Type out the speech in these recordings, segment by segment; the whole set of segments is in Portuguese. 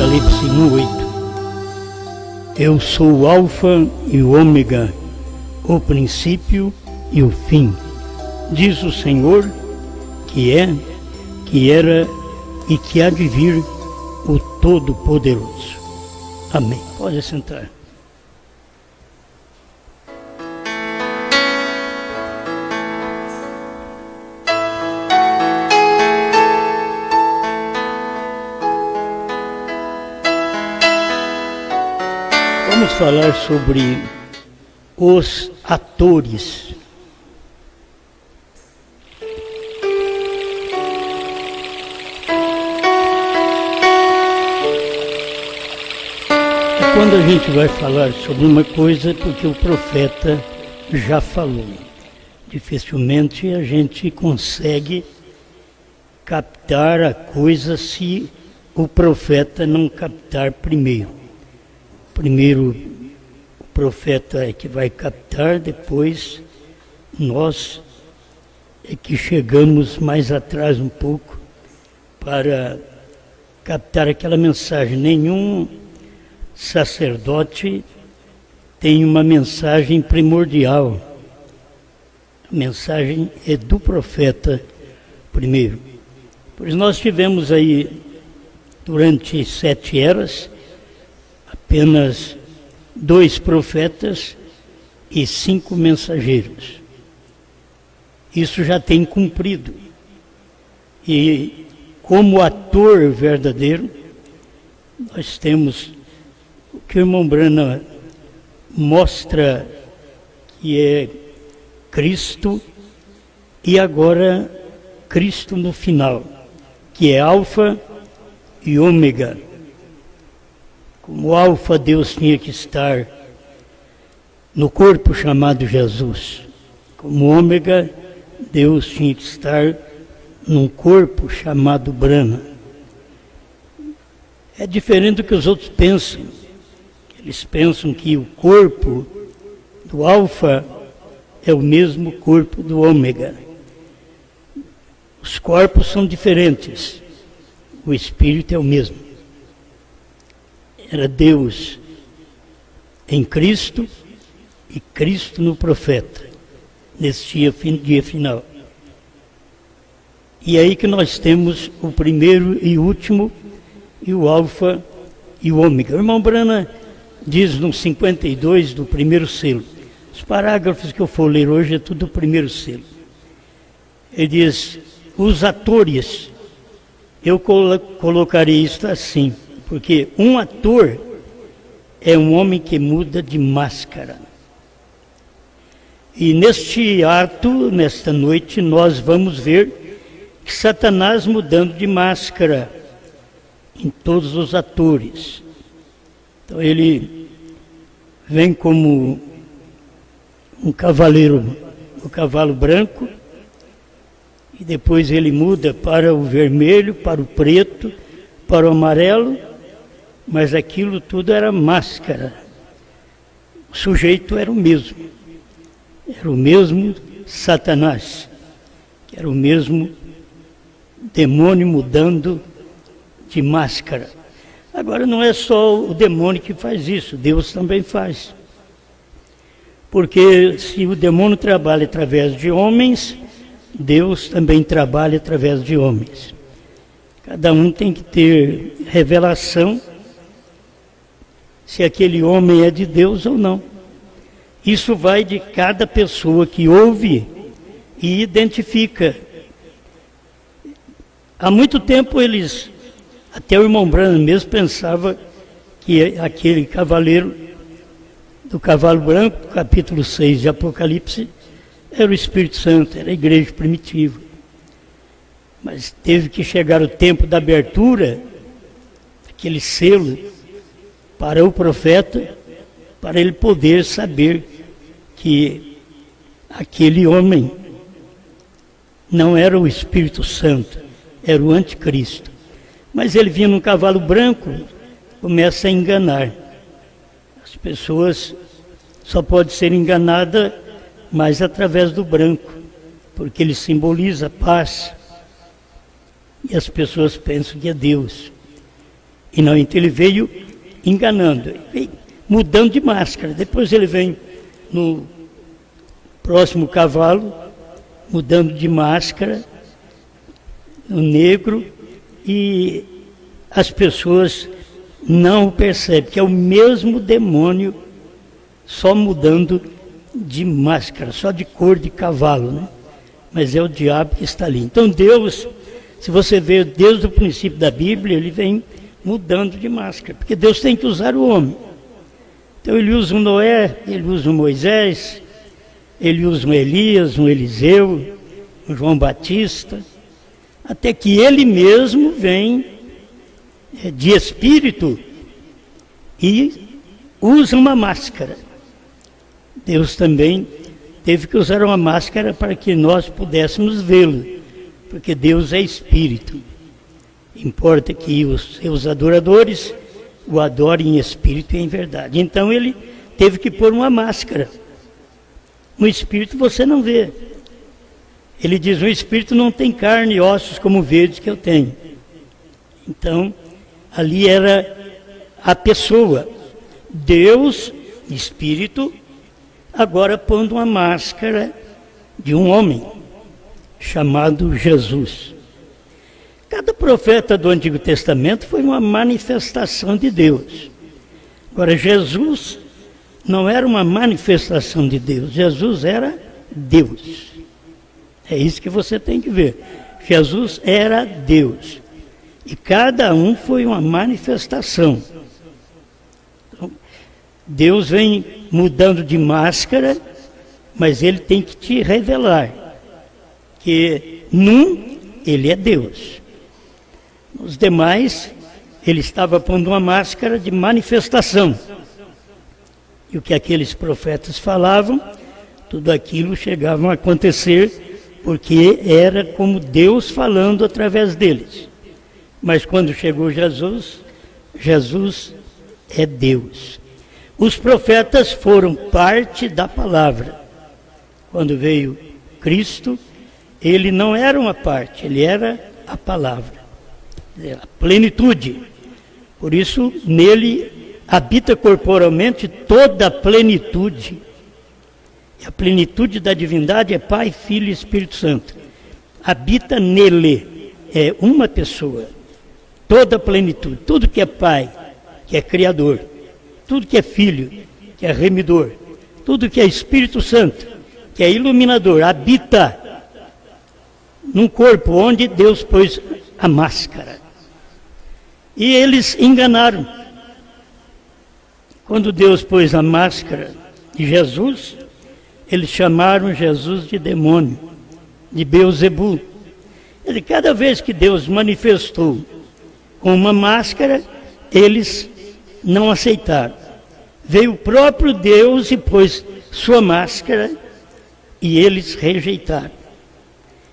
Apocalipse 1:8. Eu sou o Alfa e o Ômega, o princípio e o fim, diz o Senhor, que é, que era e que há de vir, o Todo-Poderoso. Amém. Pode sentar. Vamos falar sobre os atores. Quando a gente vai falar sobre uma coisa, porque o profeta já falou. Dificilmente a gente consegue captar a coisa se o profeta não captar primeiro. Primeiro o profeta é que vai captar, depois nós é que chegamos mais atrás um pouco para captar aquela mensagem. Nenhum sacerdote tem uma mensagem primordial. A mensagem é do profeta primeiro. Pois nós tivemos aí, durante 7 eras, apenas 2 profetas e 5 mensageiros. Isso já tem cumprido. E como ator verdadeiro, nós temos o que o irmão Brana mostra, que é Cristo, e agora Cristo no final, que é Alfa e Ômega. Como Alfa, Deus tinha que estar no corpo chamado Jesus. Como Ômega, Deus tinha que estar num corpo chamado Brana. É diferente do que os outros pensam. Eles pensam que o corpo do Alfa é o mesmo corpo do Ômega. Os corpos são diferentes. O Espírito é o mesmo. Era Deus em Cristo e Cristo no profeta, nesse dia final. E aí que nós temos o primeiro e último, e o Alfa e o Ômega. O irmão Brana diz no 52 do primeiro selo. Os parágrafos que eu for ler hoje é tudo do primeiro selo. Ele diz, os atores, eu colocarei isto assim, porque um ator é um homem que muda de máscara. E neste ato, nesta noite, nós vamos ver que Satanás mudando de máscara em todos os atores. Então ele vem como um cavaleiro, o cavalo branco, e depois ele muda para o vermelho, para o preto, para o amarelo, mas aquilo tudo era máscara. O sujeito era o mesmo Satanás, que era o mesmo demônio mudando de máscara. Agora não é só o demônio que faz isso, Deus também faz. Porque se o demônio trabalha através de homens, Deus também trabalha através de homens. Cada um tem que ter revelação se aquele homem é de Deus ou não. Isso vai de cada pessoa que ouve e identifica. Há muito tempo até o irmão Brana mesmo pensava que aquele cavaleiro do cavalo branco, capítulo 6 de Apocalipse, era o Espírito Santo, era a igreja primitiva. Mas teve que chegar o tempo da abertura, aquele selo, para o profeta, para ele poder saber que aquele homem não era o Espírito Santo, era o anticristo. Mas ele vinha num cavalo branco, começa a enganar. As pessoas só podem ser enganadas mais através do branco, porque ele simboliza a paz. E as pessoas pensam que é Deus. E não, então ele veio enganando, veio mudando de máscara. Depois ele vem no próximo cavalo, mudando de máscara, o negro, e as pessoas não o percebem, que é o mesmo demônio, só mudando de máscara, só de cor de cavalo, né? Mas é o diabo que está ali. Então Deus, se você vê desde o princípio da Bíblia, ele vem mudando de máscara, porque Deus tem que usar o homem. Então ele usa um Noé, ele usa um Moisés, ele usa um Elias, um Eliseu, um João Batista, até que ele mesmo vem de espírito e usa uma máscara. Deus também teve que usar uma máscara para que nós pudéssemos vê-lo, porque Deus é espírito. Importa que os seus adoradores o adorem em espírito e em verdade. Então ele teve que pôr uma máscara. No espírito você não vê. Ele diz, o espírito não tem carne e ossos como vedes que eu tenho. Então, ali era a pessoa, Deus, espírito, agora pondo uma máscara de um homem, chamado Jesus. Cada profeta do Antigo Testamento foi uma manifestação de Deus. Agora, Jesus não era uma manifestação de Deus, Jesus era Deus. É isso que você tem que ver. Jesus era Deus. E cada um foi uma manifestação. Então, Deus vem mudando de máscara, mas ele tem que te revelar que ele é Deus. Os demais, ele estava pondo uma máscara de manifestação. E o que aqueles profetas falavam, tudo aquilo chegava a acontecer, porque era como Deus falando através deles. Mas quando chegou Jesus, Jesus é Deus. Os profetas foram parte da palavra. Quando veio Cristo, ele não era uma parte, ele era a palavra, a plenitude. Por isso, nele habita corporalmente toda a plenitude. E a plenitude da divindade é Pai, Filho e Espírito Santo. Habita nele, é uma pessoa. Toda a plenitude, tudo que é Pai, que é Criador, tudo que é Filho, que é Remidor, tudo que é Espírito Santo, que é Iluminador, habita num corpo onde Deus pôs a máscara. E eles enganaram. Quando Deus pôs a máscara de Jesus, eles chamaram Jesus de demônio, de Beelzebu. E cada vez que Deus manifestou com uma máscara, eles não aceitaram. Veio o próprio Deus e pôs sua máscara e eles rejeitaram.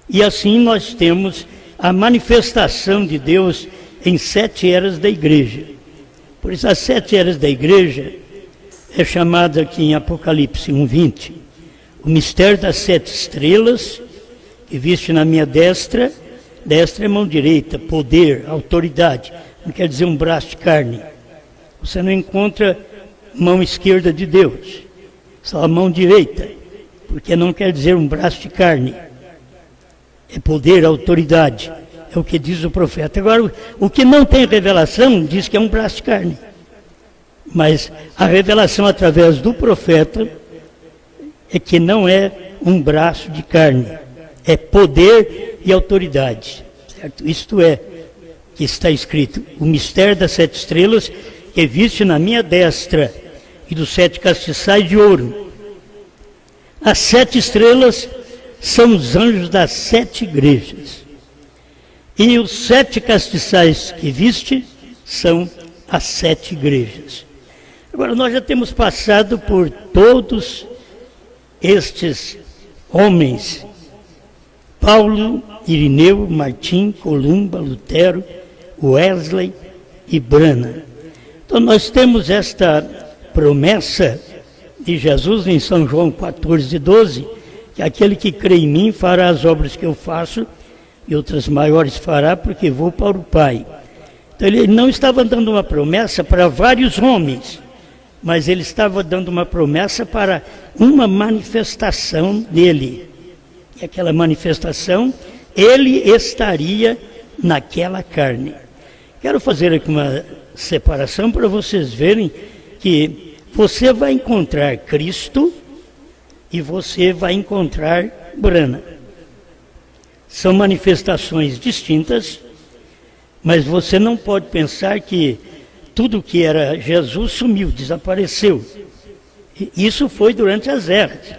E assim nós temos a manifestação de Deus em 7 eras da igreja. Por isso as 7 eras da igreja é chamada aqui em Apocalipse 1:20, o mistério das 7 estrelas, que viste na minha destra é mão direita, poder, autoridade, não quer dizer um braço de carne. Você não encontra mão esquerda de Deus, só a mão direita, porque não quer dizer um braço de carne. É poder, autoridade, é o que diz o profeta. Agora, o que não tem revelação diz que é um braço de carne. Mas a revelação através do profeta é que não é um braço de carne, é poder e autoridade. Certo? Isto é, que está escrito, o mistério das 7 estrelas que viste na minha destra e dos 7 castiçais de ouro. As 7 estrelas são os anjos das 7 igrejas. E os 7 castiçais que viste são as 7 igrejas. Agora, nós já temos passado por todos estes homens: Paulo, Irineu, Martim, Columba, Lutero, Wesley e Branham. Então nós temos esta promessa de Jesus em São João 14:12, que aquele que crê em mim fará as obras que eu faço e outras maiores fará, porque vou para o Pai. Então ele não estava dando uma promessa para vários homens, mas ele estava dando uma promessa para uma manifestação dele. E aquela manifestação, ele estaria naquela carne. Quero fazer aqui uma separação para vocês verem que você vai encontrar Cristo e você vai encontrar Brana. São manifestações distintas, mas você não pode pensar que tudo que era Jesus sumiu, desapareceu. Isso foi durante as eras,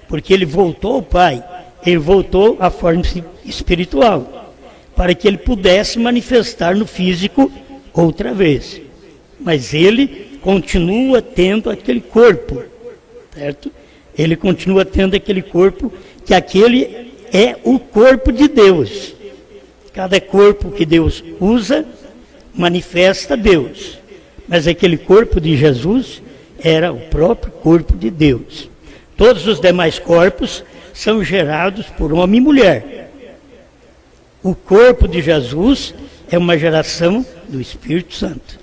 porque ele voltou ao Pai, ele voltou à forma espiritual, para que ele pudesse manifestar no físico outra vez. Mas ele continua tendo aquele corpo, certo? Ele continua tendo aquele corpo, que aquele é o corpo de Deus. Cada corpo que Deus usa, manifesta Deus. Mas aquele corpo de Jesus era o próprio corpo de Deus. Todos os demais corpos são gerados por homem e mulher. O corpo de Jesus é uma geração do Espírito Santo,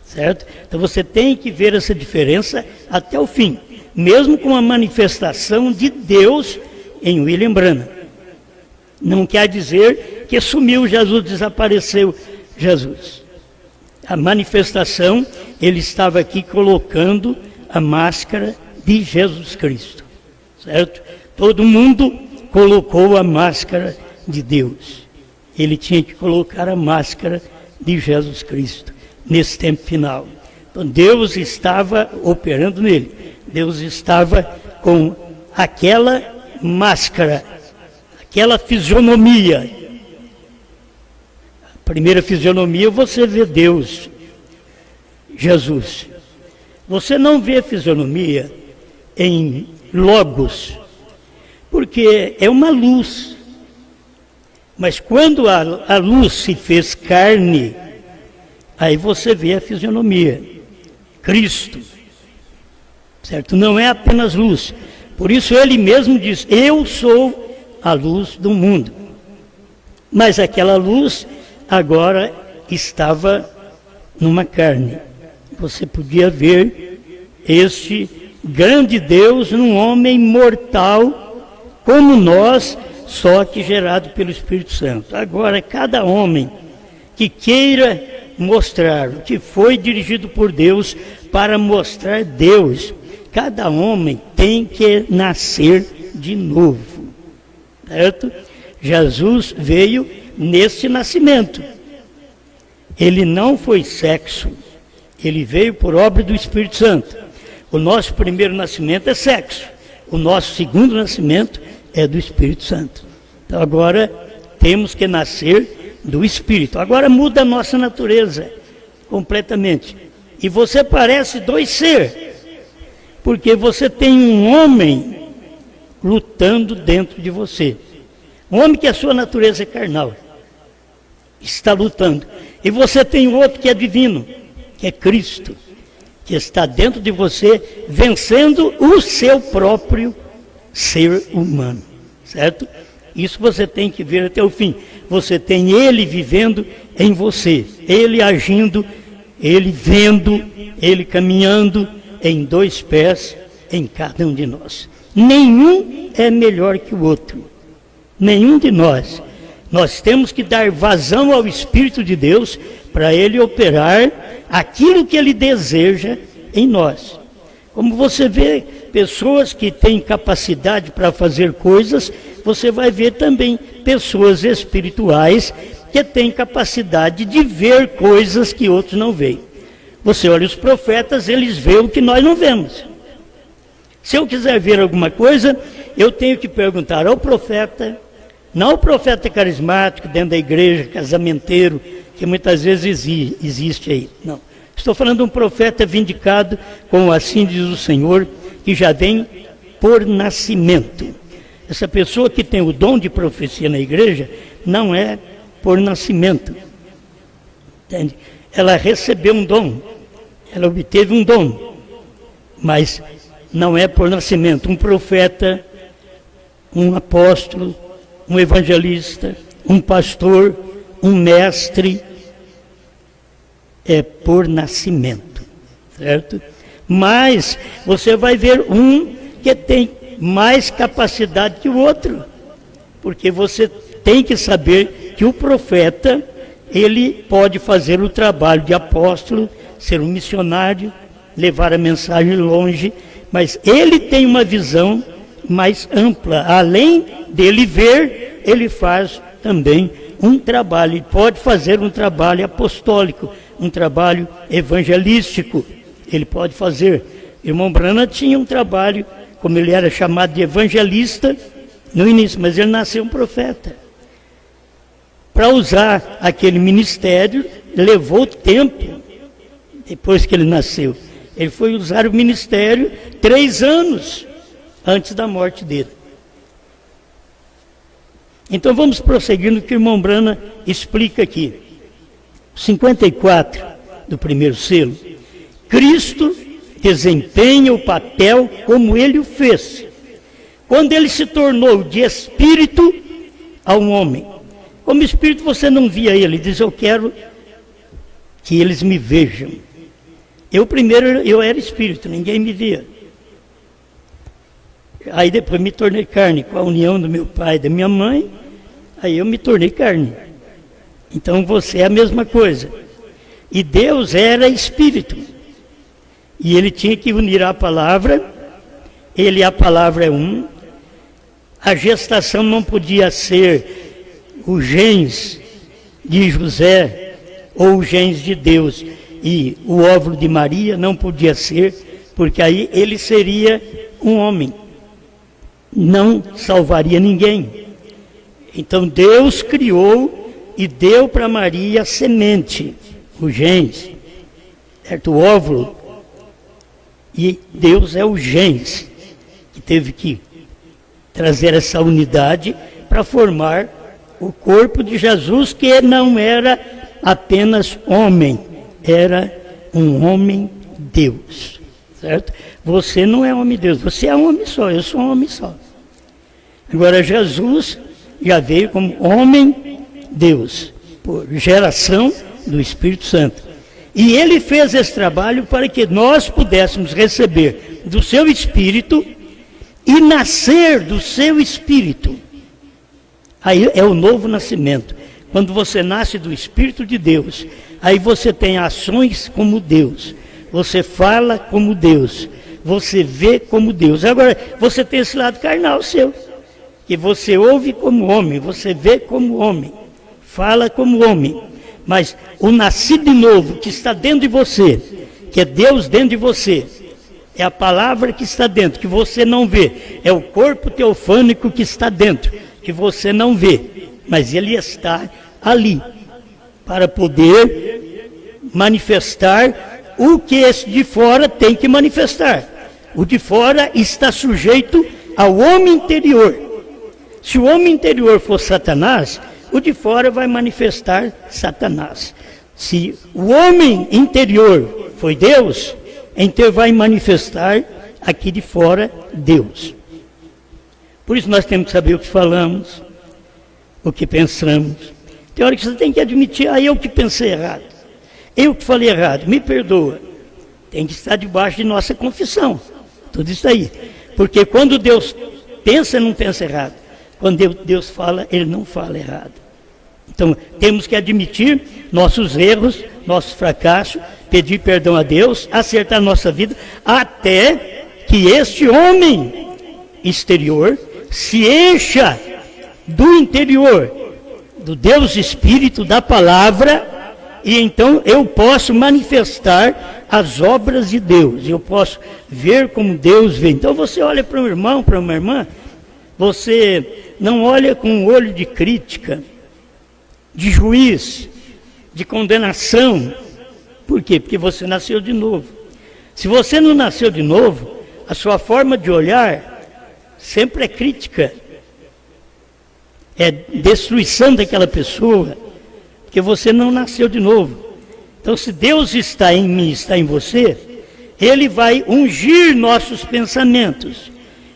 certo? Então você tem que ver essa diferença até o fim, mesmo com a manifestação de Deus em William Branham. Não quer dizer que sumiu Jesus, desapareceu Jesus. A manifestação, ele estava aqui colocando a máscara de Jesus Cristo, certo? Todo mundo colocou a máscara de Deus. Ele tinha que colocar a máscara de Jesus Cristo nesse tempo final. Então Deus estava operando nele. Deus estava com aquela máscara, aquela fisionomia. A primeira fisionomia você vê Deus, Jesus. Você não vê fisionomia em logos, porque é uma luz. Mas quando a luz se fez carne, aí você vê a fisionomia, Cristo, certo? Não é apenas luz. Por isso ele mesmo diz, eu sou a luz do mundo. Mas aquela luz agora estava numa carne. Você podia ver este grande Deus num homem mortal como nós, só que gerado pelo Espírito Santo. Agora, cada homem que queira mostrar o que foi dirigido por Deus para mostrar Deus, cada homem tem que nascer de novo, certo? Jesus veio nesse nascimento. Ele não foi sexo, ele veio por obra do Espírito Santo. O nosso primeiro nascimento é sexo, o nosso segundo nascimento é do Espírito Santo. Então agora temos que nascer do Espírito. Agora muda a nossa natureza completamente. E você parece dois seres, porque você tem um homem lutando dentro de você. Um homem que a sua natureza é carnal, está lutando. E você tem outro que é divino, que é Cristo, que está dentro de você, vencendo o seu próprio ser humano, certo? Isso você tem que ver até o fim. Você tem ele vivendo em você, ele agindo, ele vendo, ele caminhando em dois pés em cada um de nós. Nenhum é melhor que o outro, nenhum de nós. Nós temos que dar vazão ao Espírito de Deus para ele operar aquilo que ele deseja em nós. Como você vê pessoas que têm capacidade para fazer coisas, você vai ver também pessoas espirituais que têm capacidade de ver coisas que outros não veem. Você olha os profetas, eles veem o que nós não vemos. Se eu quiser ver alguma coisa, eu tenho que perguntar ao profeta, não o profeta carismático dentro da igreja, casamenteiro, que muitas vezes existe aí, não. Estou falando de um profeta vindicado, como assim diz o Senhor, que já vem por nascimento. Essa pessoa que tem o dom de profecia na igreja, não é por nascimento. Entende? Ela recebeu um dom, ela obteve um dom, mas não é por nascimento. Um profeta, um apóstolo, um evangelista, um pastor, um mestre, é por nascimento, certo? Mas você vai ver um que tem mais capacidade que o outro, porque você tem que saber que o profeta, ele pode fazer o trabalho de apóstolo, ser um missionário, levar a mensagem longe, mas ele tem uma visão mais ampla. Além dele ver, ele faz também um trabalho, ele pode fazer um trabalho apostólico, um trabalho evangelístico, ele pode fazer. Irmão Branham tinha um trabalho, como ele era chamado de evangelista no início, mas ele nasceu um profeta. Para usar aquele ministério, levou tempo, depois que ele nasceu. Ele foi usar o ministério 3 anos antes da morte dele. Então vamos prosseguindo o que o irmão Branham explica aqui. 54 do primeiro selo. Cristo desempenha o papel como ele o fez, quando ele se tornou de espírito a um homem. Como espírito você não via ele, diz: eu quero que eles me vejam. Eu era espírito, ninguém me via. Aí depois me tornei carne, com a união do meu pai e da minha mãe, aí eu me tornei carne. Então você é a mesma coisa. E Deus era espírito. E ele tinha que unir a palavra, ele e a palavra é um. A gestação não podia ser o genes de José ou o genes de Deus. E o óvulo de Maria não podia ser, porque aí ele seria um homem. Não salvaria ninguém. Então Deus criou e deu para Maria a semente, o genes, certo? O óvulo. E Deus é o genes que teve que trazer essa unidade para formar o corpo de Jesus, que não era apenas homem, era um homem-Deus, certo? Você não é homem-Deus, você é um homem só, eu sou um homem só. Agora Jesus já veio como homem-Deus, por geração do Espírito Santo. E ele fez esse trabalho para que nós pudéssemos receber do seu Espírito e nascer do seu Espírito. Aí é o novo nascimento. Quando você nasce do Espírito de Deus, aí você tem ações como Deus, você fala como Deus, você vê como Deus. Agora, você tem esse lado carnal seu, que você ouve como homem, você vê como homem, fala como homem. Mas o nascido de novo que está dentro de você, que é Deus dentro de você, é a palavra que está dentro, que você não vê, é o corpo teofânico que está dentro, que você não vê, mas ele está ali, para poder manifestar o que esse de fora tem que manifestar. O de fora está sujeito ao homem interior. Se o homem interior for Satanás, o de fora vai manifestar Satanás. Se o homem interior foi Deus, então vai manifestar aqui de fora Deus. Por isso nós temos que saber o que falamos, o que pensamos. Tem hora que você tem que admitir: eu que pensei errado, eu que falei errado, me perdoa. Tem que estar debaixo de nossa confissão, tudo isso aí. Porque quando Deus pensa, não pensa errado. Quando Deus fala, ele não fala errado. Então, temos que admitir nossos erros, nossos fracassos, pedir perdão a Deus, acertar nossa vida, até que este homem exterior se encha do interior, do Deus Espírito, da palavra, e então eu posso manifestar as obras de Deus, eu posso ver como Deus vê. Então você olha para um irmão, para uma irmã, você não olha com um olho de crítica, de juiz, de condenação. Por quê? Porque você nasceu de novo. Se você não nasceu de novo, a sua forma de olhar sempre é crítica, é destruição daquela pessoa, porque você não nasceu de novo. Então, se Deus está em mim, está em você, ele vai ungir nossos pensamentos,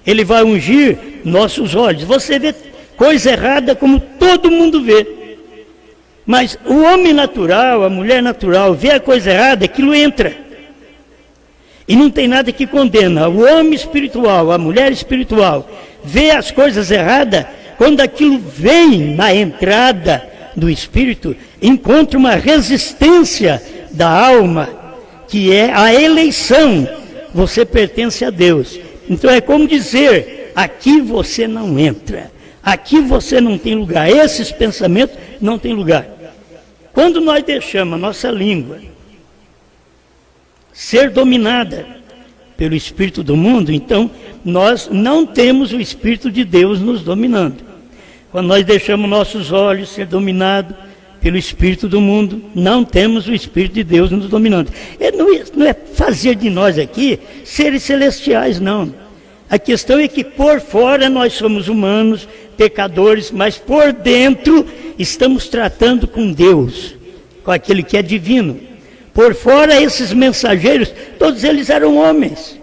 ele vai ungir nossos olhos. Você vê coisa errada como todo mundo vê. Mas o homem natural, a mulher natural, vê a coisa errada, aquilo entra. E não tem nada que condena. O homem espiritual, a mulher espiritual, vê as coisas erradas, quando aquilo vem na entrada do espírito, encontra uma resistência da alma, que é a eleição. Você pertence a Deus. Então é como dizer, aqui você não entra, aqui você não tem lugar, esses pensamentos não têm lugar. Quando nós deixamos a nossa língua ser dominada pelo espírito do mundo, então nós não temos o Espírito de Deus nos dominando. Quando nós deixamos nossos olhos ser dominados pelo espírito do mundo, não temos o Espírito de Deus nos dominando. Não é fazer de nós aqui seres celestiais, não. A questão é que por fora nós somos humanos, pecadores, mas por dentro estamos tratando com Deus, com aquele que é divino. Por fora, esses mensageiros, todos eles eram homens,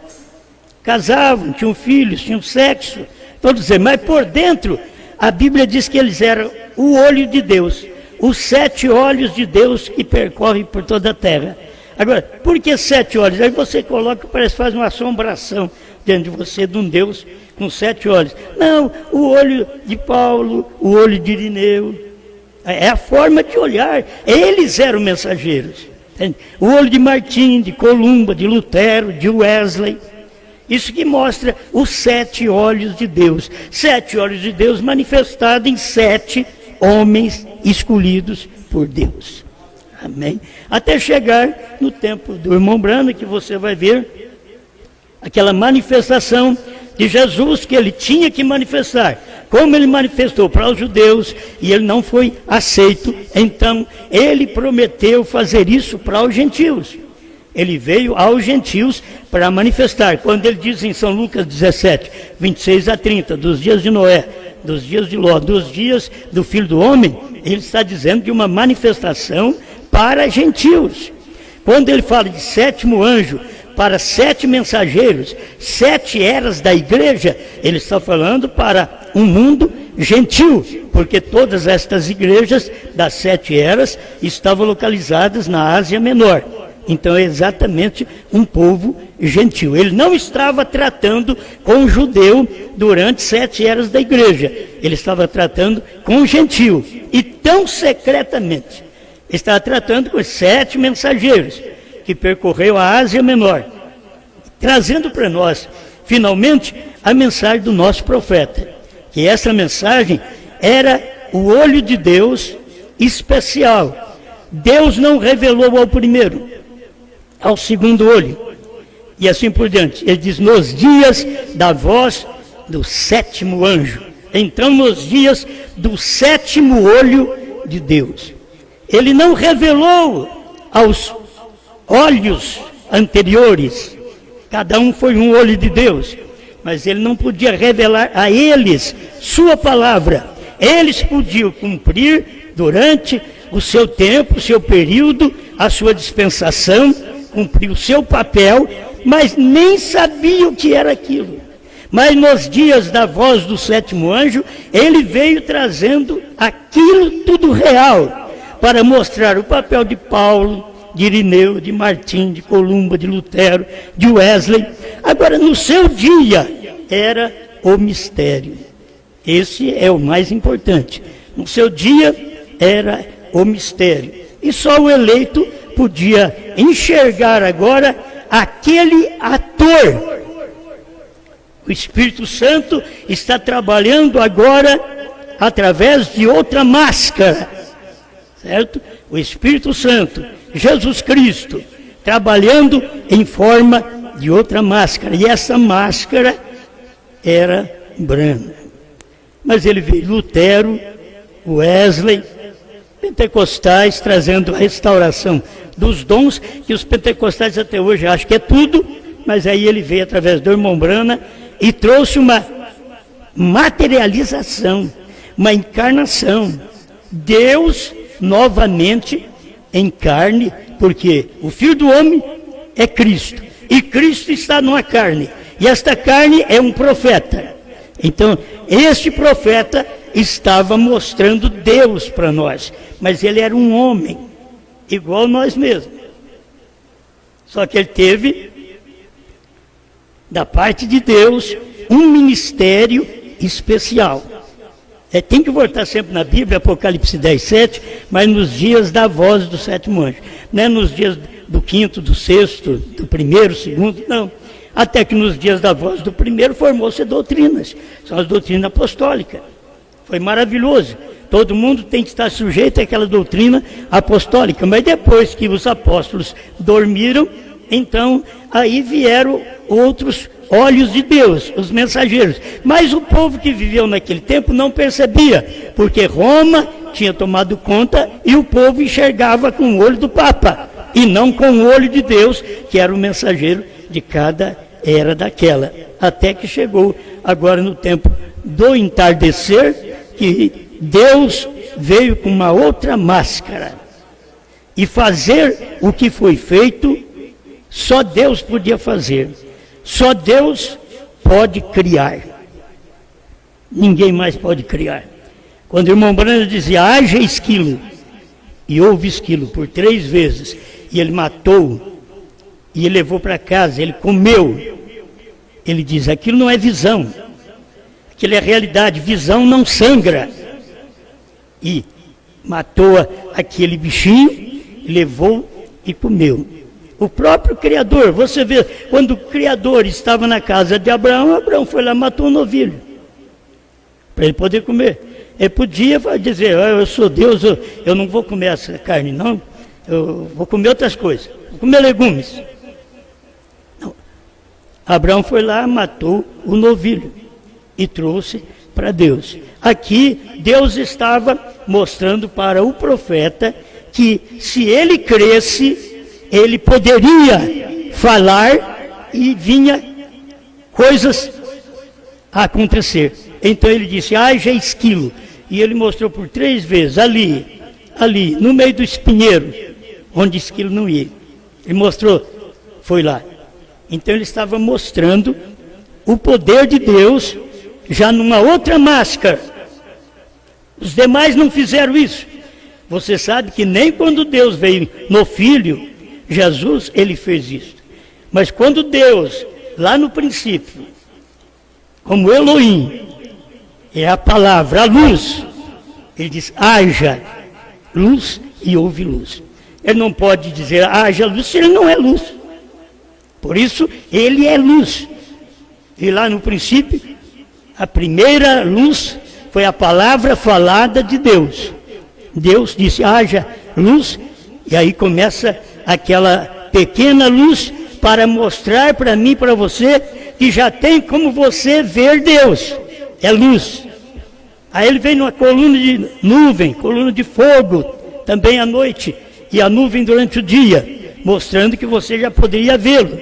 casavam, tinham filhos, tinham sexo, todos eles. Mas por dentro, a Bíblia diz que eles eram o olho de Deus, os 7 olhos de Deus que percorrem por toda a terra. Agora, por que 7 olhos? Aí você coloca, parece que faz uma assombração diante de você de um Deus com 7 olhos. Não, o olho de Paulo, o olho de Irineu, é a forma de olhar. Eles eram mensageiros. O olho de Martim, de Columba, de Lutero, de Wesley. Isso que mostra os 7 olhos de Deus. 7 olhos de Deus manifestados em 7 homens escolhidos por Deus. Amém? Até chegar no tempo do irmão Branham, que você vai ver aquela manifestação de Jesus que ele tinha que manifestar. Como ele manifestou para os judeus e ele não foi aceito, então ele prometeu fazer isso para os gentios. Ele veio aos gentios para manifestar. Quando ele diz em São Lucas 17, 26 a 30, dos dias de Noé, dos dias de Ló, dos dias do Filho do Homem, ele está dizendo de uma manifestação para gentios. Quando ele fala de 7º anjo, para 7 mensageiros, 7 eras da igreja, ele está falando para um mundo gentil, porque todas estas igrejas das 7 eras estavam localizadas na Ásia Menor. Então é exatamente um povo gentil. Ele não estava tratando com o judeu durante 7 eras da igreja, ele estava tratando com o gentil, e tão secretamente, estava tratando com 7 mensageiros, que percorreu a Ásia Menor, trazendo para nós, finalmente, a mensagem do nosso profeta, que essa mensagem era o olho de Deus especial. Deus não revelou ao primeiro, ao segundo olho, e assim por diante. Ele diz, nos dias da voz do 7º anjo. Então, nos dias do 7º olho de Deus. Ele não revelou aos olhos anteriores, cada um foi um olho de Deus, mas ele não podia revelar a eles sua palavra. Eles podiam cumprir durante o seu tempo, o seu período, a sua dispensação, cumprir o seu papel, mas nem sabiam o que era aquilo. Mas nos dias da voz do 7º anjo, ele veio trazendo aquilo tudo real, para mostrar o papel de Paulo, de Irineu, de Martim, de Columba, de Lutero, de Wesley. Agora, no seu dia, era o mistério. Esse é o mais importante. No seu dia, era o mistério. E só o eleito podia enxergar agora aquele ator. O Espírito Santo está trabalhando agora através de outra máscara, certo? O Espírito Santo, Jesus Cristo, trabalhando em forma de outra máscara. E essa máscara era branca. Mas ele veio Lutero, Wesley, pentecostais, trazendo a restauração dos dons, que os pentecostais até hoje acham que é tudo, mas aí ele veio através do irmão Branham e trouxe uma materialização, uma encarnação. Deus novamente em carne, porque o Filho do Homem é Cristo, e Cristo está numa carne, e esta carne é um profeta. Então, este profeta estava mostrando Deus para nós, mas ele era um homem, igual nós mesmos. Só que ele teve, da parte de Deus, um ministério especial. Tem que voltar sempre na Bíblia, Apocalipse 10, 7, mas nos dias da voz do sétimo anjo. Não é nos dias do quinto, do sexto, do primeiro, segundo, não. Até que nos dias da voz do primeiro formou-se doutrinas. São as doutrinas apostólicas. Foi maravilhoso. Todo mundo tem que estar sujeito àquela doutrina apostólica. Mas depois que os apóstolos dormiram, então aí vieram outros olhos de Deus, os mensageiros. Mas o povo que viveu naquele tempo não percebia, porque Roma tinha tomado conta e o povo enxergava com o olho do Papa, e não com o olho de Deus, que era o mensageiro de cada era daquela. Até que chegou agora no tempo do entardecer, que Deus veio com uma outra máscara, e fazer o que foi feito, só Deus podia fazer. Só Deus pode criar. Ninguém mais pode criar. Quando o irmão Branham dizia, haja esquilo, e houve esquilo por 3 vezes, e ele matou, e ele levou para casa, ele comeu. Ele diz, aquilo não é visão, aquilo é realidade, visão não sangra. E matou aquele bichinho, levou e comeu. O próprio Criador, você vê, quando o Criador estava na casa de Abraão, Abraão foi lá e matou um novilho, para ele poder comer. Ele podia dizer, eu sou Deus, eu não vou comer essa carne, não, eu vou comer outras coisas, vou comer legumes. Não. Abraão foi lá, matou o novilho e trouxe para Deus. Aqui, Deus estava mostrando para o profeta que se ele cresce, ele poderia falar e vinha coisas a acontecer. Então ele disse, haja esquilo. E ele mostrou por 3 vezes, ali, no meio do espinheiro, onde esquilo não ia. Ele mostrou, foi lá. Então ele estava mostrando o poder de Deus, já numa outra máscara. Os demais não fizeram isso. Você sabe que nem quando Deus veio no Filho, Jesus, ele fez isso. Mas quando Deus, lá no princípio, como Elohim, é a palavra, a luz, ele diz, haja luz e houve luz. Ele não pode dizer, haja luz, se ele não é luz. Por isso, ele é luz. E lá no princípio, a primeira luz foi a palavra falada de Deus. Deus disse, haja luz, e aí começa aquela pequena luz para mostrar para mim e para você que já tem como você ver Deus. É luz. Aí ele vem numa coluna de nuvem, coluna de fogo, também à noite, e a nuvem durante o dia, mostrando que você já poderia vê-lo.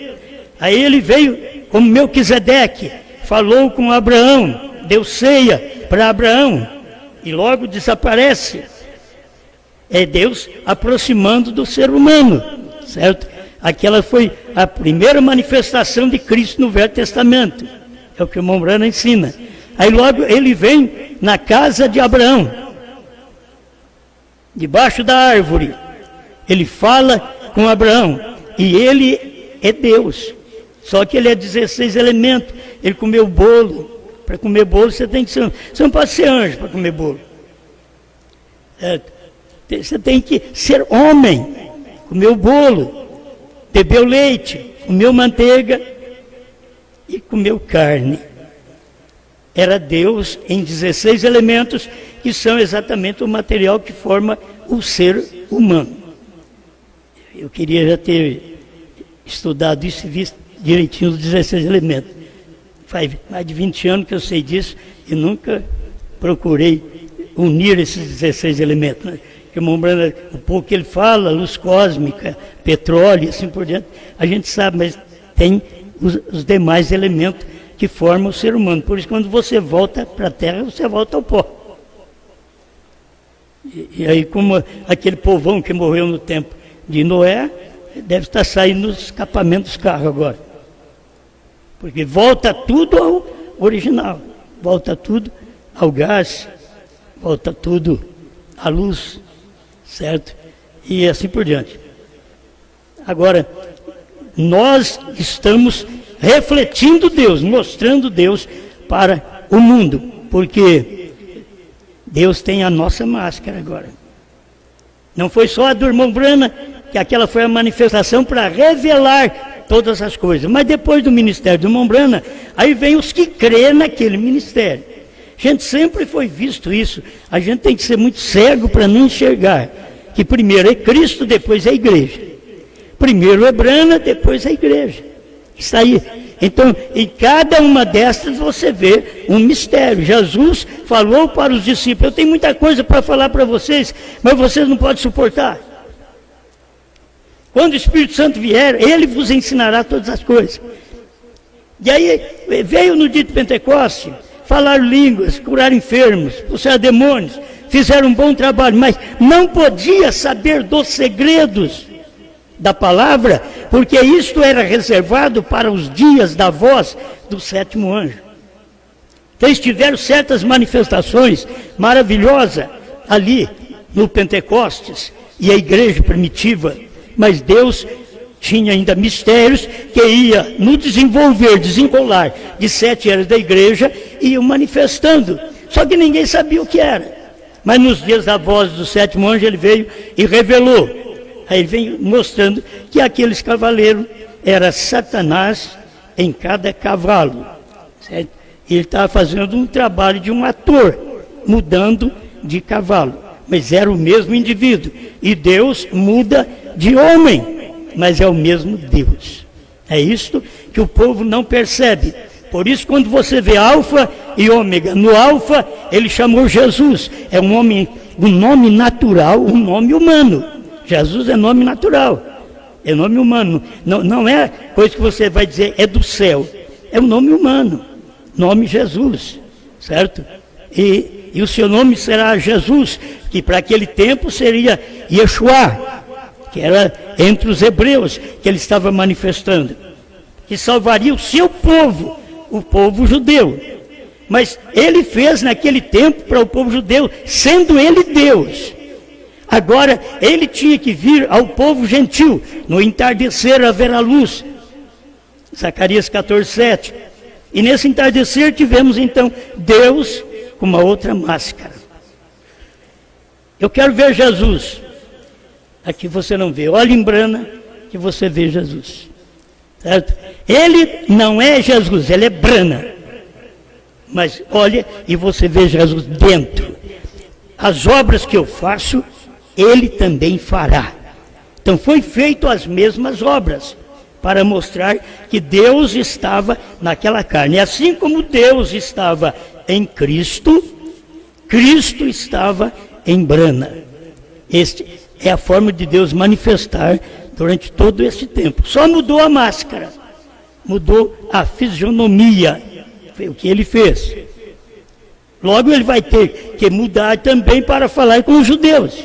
Aí ele veio como Melquisedeque, falou com Abraão, deu ceia para Abraão, e logo desaparece. É Deus aproximando do ser humano, certo? Aquela foi a primeira manifestação de Cristo no Velho Testamento. É o que o irmão Branham ensina. Aí logo ele vem na casa de Abraão, debaixo da árvore. Ele fala com Abraão, e ele é Deus. Só que ele é 16 elementos. Ele comeu bolo. Para comer bolo você tem que ser... Você não pode ser anjo para comer bolo. Você tem que ser homem. Comeu bolo, bebeu leite, comeu manteiga e comeu carne. Era Deus em 16 elementos, que são exatamente o material que forma o ser humano. Eu queria já ter estudado isso e visto direitinho os 16 elementos. Faz mais de 20 anos que eu sei disso e nunca procurei unir esses 16 elementos, né? Que o irmão Branham, o pouco que ele fala, luz cósmica, petróleo e assim por diante, a gente sabe, mas tem os demais elementos que formam o ser humano. Por isso, quando você volta para a Terra, você volta ao pó. E aí, como aquele povão que morreu no tempo de Noé, deve estar saindo nos escapamentos dos carros agora. Porque volta tudo ao original, volta tudo ao gás, volta tudo à luz, certo? E assim por diante. Agora, nós estamos refletindo Deus, mostrando Deus para o mundo, porque Deus tem a nossa máscara agora. Não foi só a do irmão Brana, que aquela foi a manifestação para revelar todas as coisas, mas depois do ministério do irmão Brana, aí vem os que crêem naquele ministério. Gente, sempre foi visto isso, a gente tem que ser muito cego para não enxergar, que primeiro é Cristo, depois é a igreja. Primeiro é Brana, depois é a igreja. Está aí. Então, em cada uma destas você vê um mistério. Jesus falou para os discípulos: eu tenho muita coisa para falar para vocês, mas vocês não podem suportar. Quando o Espírito Santo vier, Ele vos ensinará todas as coisas. E aí, veio no dia de Pentecoste, falaram línguas, curaram enfermos, expulsaram demônios, fizeram um bom trabalho, mas não podia saber dos segredos da palavra, porque isto era reservado para os dias da voz do sétimo anjo. Então eles tiveram certas manifestações maravilhosas ali no Pentecostes e a igreja primitiva, mas Deus tinha ainda mistérios que ia no desenrolar de 7 anos da igreja e iam manifestando, só que ninguém sabia o que era. Mas nos dias da voz do sétimo anjo ele veio e revelou. Aí ele vem mostrando que aqueles cavaleiros era Satanás em cada cavalo. Certo? Ele estava fazendo um trabalho de um ator, mudando de cavalo. Mas era o mesmo indivíduo. E Deus muda de homem, mas é o mesmo Deus. É isto que o povo não percebe. Por isso, quando você vê Alfa e Ômega, no Alfa ele chamou Jesus. É um nome natural, um nome humano. Jesus é nome natural, é nome humano, não é coisa que você vai dizer, é do céu, é um nome humano, nome Jesus, certo? E o seu nome será Jesus, que para aquele tempo seria Yeshua, que era entre os hebreus, que ele estava manifestando, que salvaria o seu povo, o povo judeu. Mas ele fez naquele tempo para o povo judeu, sendo ele Deus. Agora, ele tinha que vir ao povo gentil. No entardecer haverá luz. Zacarias 14:7. E nesse entardecer tivemos então Deus com uma outra máscara. Eu quero ver Jesus. Aqui você não vê. Olha em Brana que você vê Jesus. Certo? Ele não é Jesus, ele é Brana. Mas olha e você vê Jesus dentro. As obras que eu faço, ele também fará. Então foi feito as mesmas obras para mostrar que Deus estava naquela carne. E assim como Deus estava em Cristo, Cristo estava em Brana. Esta é a forma de Deus manifestar durante todo esse tempo. Só mudou a máscara, mudou a fisionomia. Foi o que ele fez. Logo ele vai ter que mudar também para falar com os judeus,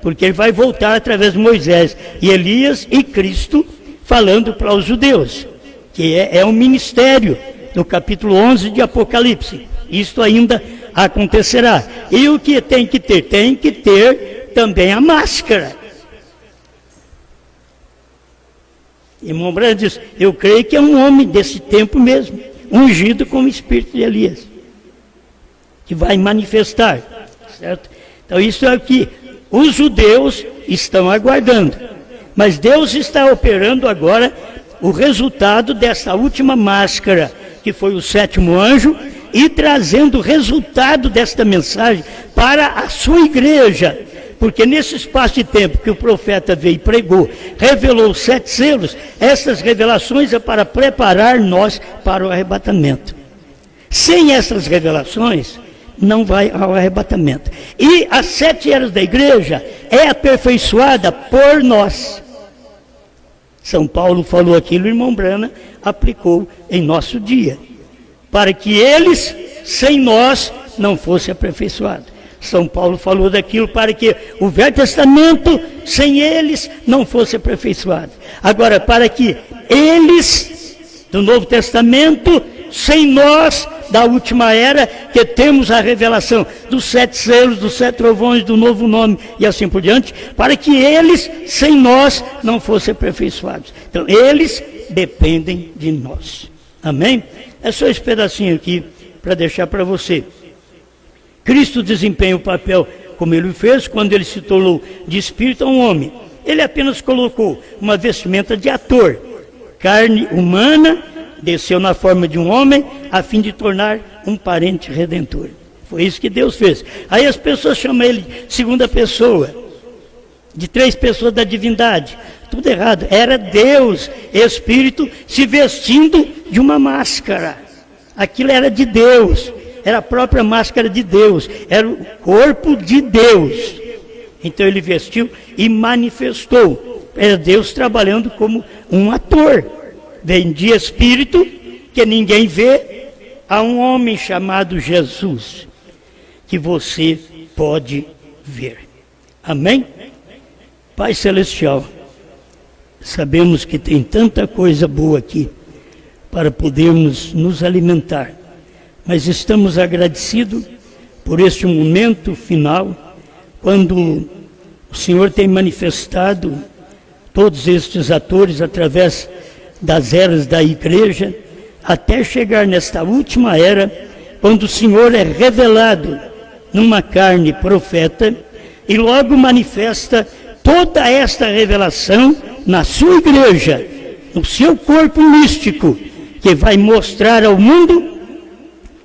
porque ele vai voltar através de Moisés e Elias e Cristo falando para os judeus, que é um ministério no capítulo 11 de Apocalipse. Isto ainda acontecerá. E o que tem que ter? Tem que ter também a máscara. Irmão Brana diz: eu creio que é um homem desse tempo mesmo, ungido com o espírito de Elias, que vai manifestar, certo? Então isso é o que os judeus estão aguardando, mas Deus está operando agora o resultado dessa última máscara, que foi o sétimo anjo, e trazendo o resultado desta mensagem para a sua igreja, porque nesse espaço de tempo que o profeta veio e pregou, revelou os 7 selos, essas revelações é para preparar nós para o arrebatamento. Sem essas revelações, não vai ao arrebatamento. E as 7 eras da igreja é aperfeiçoada por nós. São Paulo falou aquilo, o irmão Brana aplicou em nosso dia, para que eles, sem nós, não fosse aperfeiçoado. São Paulo falou daquilo para que o Velho Testamento, sem eles, não fosse aperfeiçoado. Agora, para que eles, do Novo Testamento, sem nós, da última era, que temos a revelação dos 7 selos, dos 7 trovões, do novo nome e assim por diante, para que eles, sem nós, não fossem aperfeiçoados. Então, eles dependem de nós. Amém? É só esse pedacinho aqui para deixar para você. Cristo desempenha o papel como ele fez quando ele se tornou de espírito a um homem. Ele apenas colocou uma vestimenta de ator, carne humana, desceu na forma de um homem, a fim de tornar um parente redentor. Foi isso que Deus fez. Aí as pessoas chamam ele de segunda pessoa, de 3 pessoas da divindade. Tudo errado. Era Deus, Espírito, se vestindo de uma máscara. Aquilo era de Deus, era a própria máscara de Deus, era o corpo de Deus. Então ele vestiu e manifestou. Era Deus trabalhando como um ator. Vem de espírito, que ninguém vê, a um homem chamado Jesus, que você pode ver. Amém? Pai Celestial, sabemos que tem tanta coisa boa aqui para podermos nos alimentar, mas estamos agradecidos por este momento final, quando o Senhor tem manifestado todos estes atores através das eras da igreja, até chegar nesta última era, quando o Senhor é revelado numa carne profeta, e logo manifesta toda esta revelação na sua igreja, no seu corpo místico, que vai mostrar ao mundo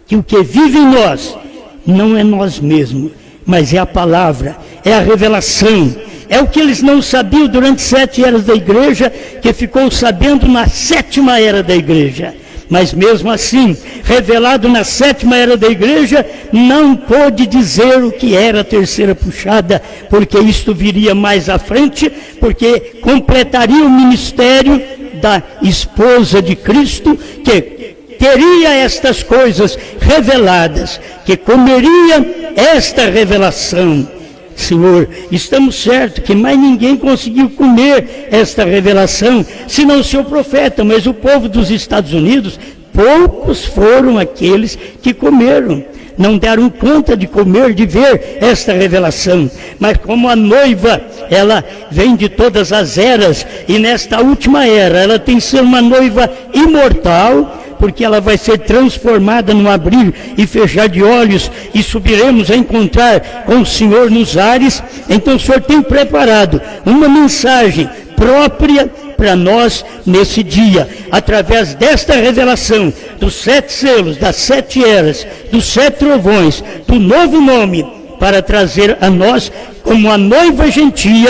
que o que vive em nós não é nós mesmos, mas é a palavra, é a revelação, é o que eles não sabiam durante 7 eras da igreja, que ficou sabendo na 7ª era da igreja. Mas mesmo assim, revelado na 7ª era da igreja, não pôde dizer o que era a terceira puxada, porque isto viria mais à frente, porque completaria o ministério da esposa de Cristo, que teria estas coisas reveladas, que comeria esta revelação. Senhor, estamos certos que mais ninguém conseguiu comer esta revelação, senão o seu profeta, mas o povo dos Estados Unidos, poucos foram aqueles que comeram, não deram conta de comer, de ver esta revelação. Mas como a noiva, ela vem de todas as eras, e nesta última era, ela tem que ser uma noiva imortal, porque ela vai ser transformada no abrir e fechar de olhos, e subiremos a encontrar com o Senhor nos ares. Então o Senhor tem preparado uma mensagem própria para nós nesse dia, através desta revelação dos 7 selos, das 7 eras, dos 7 trovões, do novo nome, para trazer a nós como a noiva gentia,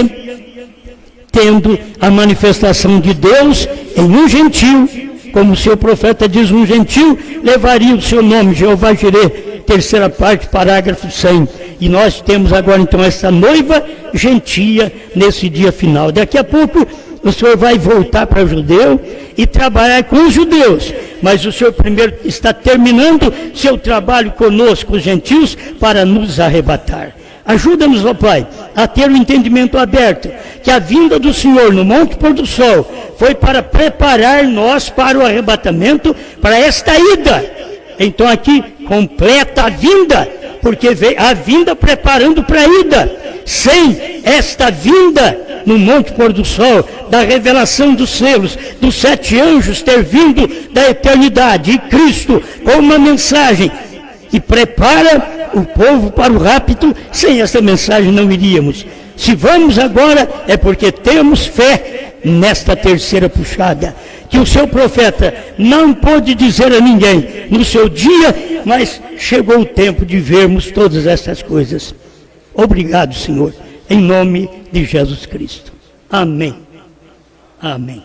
tendo a manifestação de Deus em um gentil. Como o seu profeta diz, um gentil levaria o seu nome, Jeová Jireh, 3ª parte, parágrafo 100. E nós temos agora então essa noiva gentia nesse dia final. Daqui a pouco o Senhor vai voltar para o judeu e trabalhar com os judeus. Mas o Senhor primeiro está terminando seu trabalho conosco, os gentios, para nos arrebatar. Ajuda-nos, ó Pai, a ter o entendimento aberto, que a vinda do Senhor no Monte Pôr do Sol foi para preparar nós para o arrebatamento, para esta ida. Então aqui completa a vinda, porque veio a vinda preparando para a ida. Sem esta vinda no Monte Pôr do Sol, da revelação dos selos, dos 7 anjos ter vindo da eternidade, e Cristo com uma mensagem que prepara o povo para o rapto, sem essa mensagem não iríamos. Se vamos agora, é porque temos fé nesta terceira puxada, que o seu profeta não pôde dizer a ninguém no seu dia, mas chegou o tempo de vermos todas essas coisas. Obrigado, Senhor, em nome de Jesus Cristo. Amém. Amém.